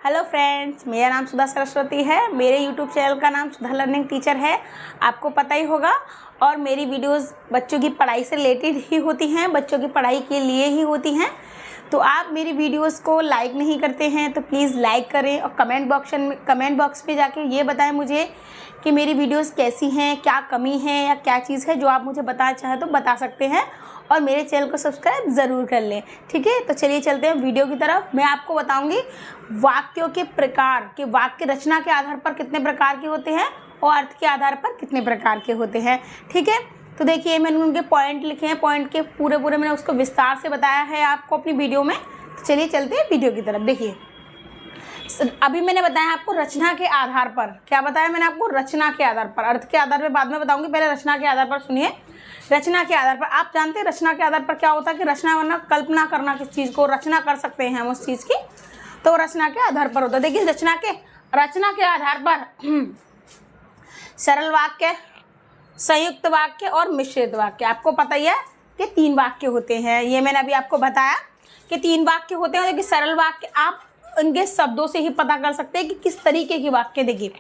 Hello friends, मेरा नाम सुधा सरस्वती है। मेरे यूट्यूब चैनल का नाम सुधा लर्निंग टीचर है, आपको पता ही होगा। और मेरी वीडियोस बच्चों की पढ़ाई से रिलेटेड ही होती हैं, बच्चों की पढ़ाई के लिए ही होती हैं। तो आप मेरी वीडियोस को लाइक नहीं करते हैं तो प्लीज़ लाइक करें और कमेंट बॉक्स में जाके ये बताएं मुझे कि मेरी वीडियोस कैसी हैं, क्या कमी है या क्या चीज़ है जो आप मुझे बताना चाहें तो बता सकते हैं। और मेरे चैनल को सब्सक्राइब ज़रूर कर लें, ठीक है। तो चलिए चलते हैं वीडियो की तरफ। मैं आपको बताऊंगी वाक्यों के प्रकार कि वाक्य रचना के आधार पर कितने प्रकार के होते हैं और अर्थ के आधार पर कितने प्रकार के होते हैं, ठीक है। तो देखिए, मैंने उनके पॉइंट लिखे हैं, पॉइंट के पूरे मैंने उसको विस्तार से बताया है आपको अपनी वीडियो में। तो चलिए चलते हैं वीडियो की तरफ। देखिए, अभी मैंने बताया आपको रचना के आधार पर। क्या बताया मैंने आपको? रचना के आधार पर। अर्थ के आधार पर बाद में बताऊंगी, पहले रचना के आधार पर सुनिए। रचना के आधार पर आप जानते हैं रचना के आधार पर क्या होता है कि रचना वरना कल्पना करना, किस चीज़ को रचना कर सकते हैं हम उस चीज़ की, तो रचना के आधार पर होता है। देखिए, रचना के आधार पर सरल वाक्य, संयुक्त वाक्य और मिश्रित वाक्य। आपको पता ही है कि 3 वाक्य होते हैं। ये मैंने अभी आपको बताया कि 3 वाक्य होते हैं। देखिए, सरल वाक्य आप उनके शब्दों से ही पता कर सकते हैं कि किस तरीके के वाक्य। देखिए,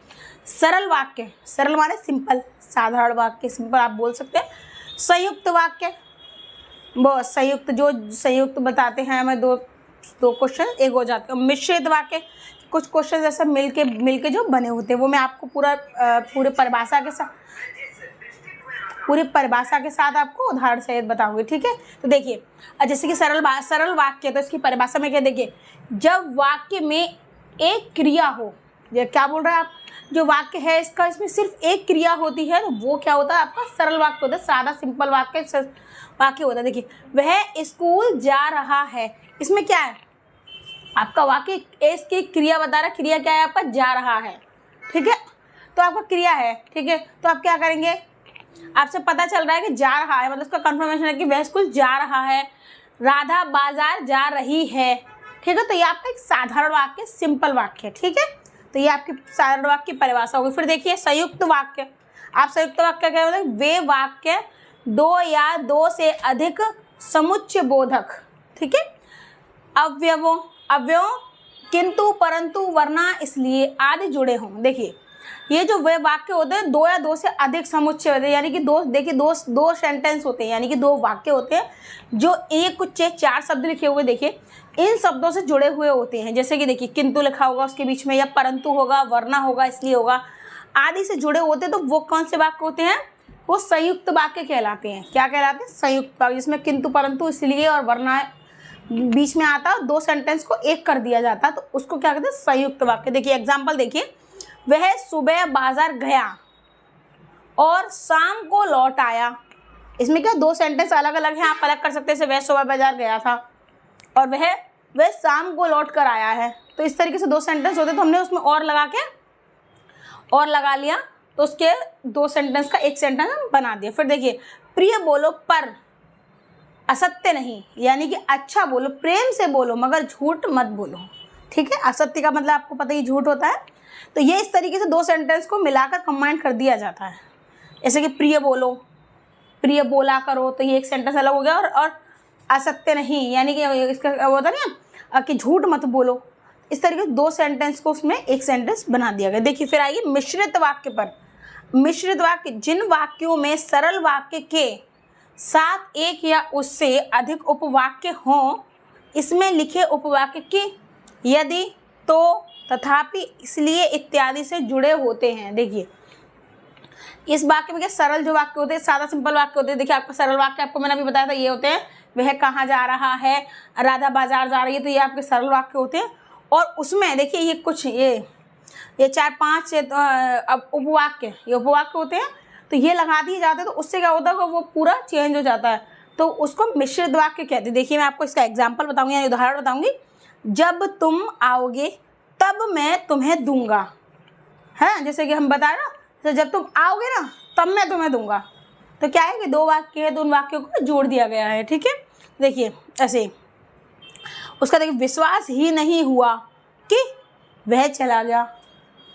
सरल वाक्य, सरल माने सिंपल, साधारण वाक्य, सिंपल आप बोल सकते हैं। संयुक्त वाक्य, वो संयुक्त, जो संयुक्त बताते हैं हमें, दो क्वेश्चन एक हो जाते हैं। मिश्रित वाक्य, कुछ क्वेश्चन जैसे मिलके जो बने होते हैं, वो मैं आपको पूरे परिभाषा के साथ आपको उदाहरण सहित बताऊंगी, ठीक है। तो देखिए, जैसे कि सरल वाक्य, तो इसकी परिभाषा में क्या, देखिए, जब वाक्य में एक क्रिया हो, ये क्या बोल रहे हैं आप, जो वाक्य है इसमें सिर्फ एक क्रिया होती है, तो वो क्या होता है आपका सरल वाक्य होता है। सादा सिंपल वाक्य होता है। देखिए, वह स्कूल जा रहा है, इसमें क्या है आपका वाक्य, इसकी क्रिया बता रहा है। क्रिया क्या है आपका? जा रहा है, ठीक है। तो आपका क्रिया है, ठीक है। तो आप क्या करेंगे, आपसे पता चल रहा है कि जा रहा है, मतलब उसका कंफर्मेशन है कि वह स्कूल जा रहा है। राधा बाजार जा रही है, ठीक है। तो ये आपका एक साधारण वाक्य, सिंपल वाक्य, ठीक है। तो ये आपकी साधारण वाक्य की परिभाषा होगी। फिर देखिए, संयुक्त वाक्य। आप संयुक्त वाक्य क्या होता है? वे वाक्य 2 या 2 से अधिक समुच्चय बोधक, ठीक है, अवयवों, किंतु, परंतु, वरना, इसलिए आदि जुड़े हों। देखिए, ये जो वे वाक्य होते हैं 2 या 2 से अधिक समुच्चय होते हैं, यानी कि दो सेंटेंस होते हैं, यानी कि 2 वाक्य होते हैं जो एक कुछ 4 शब्द लिखे हुए, देखिए, इन शब्दों से जुड़े हुए होते हैं। जैसे कि देखिए, किंतु लिखा होगा उसके बीच में, या परंतु होगा, वरना होगा, इसलिए होगा, आदि से जुड़े होते हैं। तो वो कौन से वाक्य होते हैं? वो संयुक्त वाक्य कहलाते हैं। क्या कहलाते हैं? संयुक्त वाक्य, जिसमें किंतु, परंतु, इसलिए और वरना बीच में आता है, 2 सेंटेंस को एक कर दिया जाता है, तो उसको क्या कहते हैं? संयुक्त वाक्य। देखिए, एग्जाम्पल देखिए, वह सुबह बाजार गया और शाम को लौट आया। इसमें क्या 2 सेंटेंस अलग अलग हैं, आप अलग कर सकते हैं। वह सुबह बाजार गया था और वह शाम को लौट कर आया है। तो इस तरीके से 2 सेंटेंस होते, तो हमने उसमें और लगा लिया, तो उसके 2 सेंटेंस का एक सेंटेंस हम बना दिया। फिर देखिए, प्रिय बोलो पर असत्य नहीं, यानी कि अच्छा बोलो, प्रेम से बोलो, मगर झूठ मत बोलो, ठीक है। असत्य का मतलब आपको पता ही झूठ होता है। तो ये इस तरीके से 2 सेंटेंस को मिलाकर कंबाइन कर दिया जाता है। जैसे कि प्रिय बोलो, प्रिय बोला करो, तो ये एक सेंटेंस अलग हो गया। और असत्य नहीं, यानी कि इसका वो होता है ना कि झूठ मत बोलो। इस तरीके से 2 सेंटेंस को उसमें एक सेंटेंस बना दिया गया। देखिए, फिर आइए मिश्रित वाक्य पर। मिश्रित वाक्य, जिन वाक्यों में सरल वाक्य के साथ एक या उससे अधिक उपवाक्य हों, इसमें लिखे उपवाक्य की यदि, तो, तथापि, इसलिए इत्यादि से जुड़े होते हैं। देखिए, इस वाक्य में क्या सरल जो वाक्य होते हैं, सादा सिंपल वाक्य होते हैं। देखिए, आपका सरल वाक्य आपको मैंने अभी बताया था, ये होते हैं, वह कहाँ जा रहा है, राधा बाजार जा रही है, तो ये आपके सरल वाक्य होते हैं। और उसमें देखिए, ये कुछ ये 4-5 उपवाक्य, ये उपवाक्य होते हैं, तो ये लगा दिए जाते हैं। तो उससे क्या होता है कि वो पूरा चेंज हो जाता है, तो उसको मिश्रित वाक्य कहते हैं। देखिए, मैं आपको इसका एग्जाम्पल बताऊंगी, या उदाहरण बताऊंगी। जब तुम आओगे तब मैं तुम्हें दूंगा, है, जैसे कि हम बताए ना, तो जब तुम आओगे ना तब मैं तुम्हें दूंगा। तो क्या है कि 2 वाक्य है, 2 वाक्यों को जोड़ दिया गया है, ठीक है। देखिए, ऐसे उसका देखिए, विश्वास ही नहीं हुआ कि वह चला गया।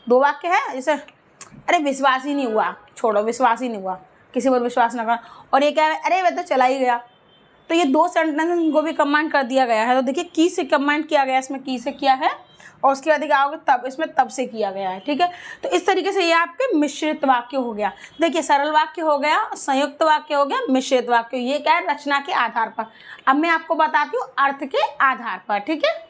2 वाक्य है, जैसे अरे विश्वास ही नहीं हुआ, छोड़ो, विश्वास ही नहीं हुआ, किसी पर विश्वास ना करना। और ये क्या है, अरे वह तो चला ही गया। तो ये 2 सेंटेंस को भी कंबाइन कर दिया गया है। तो देखिए, की से कंबाइन किया गया, इसमें की से किया है और उसके बाद आओगे तब, इसमें तब से किया गया है, ठीक है। तो इस तरीके से ये आपके मिश्रित वाक्य हो गया। देखिए सरल वाक्य हो गया, संयुक्त वाक्य हो गया, मिश्रित वाक्य, ये क्या है रचना के आधार पर। अब मैं आपको बताती हूँ अर्थ के आधार पर, ठीक है।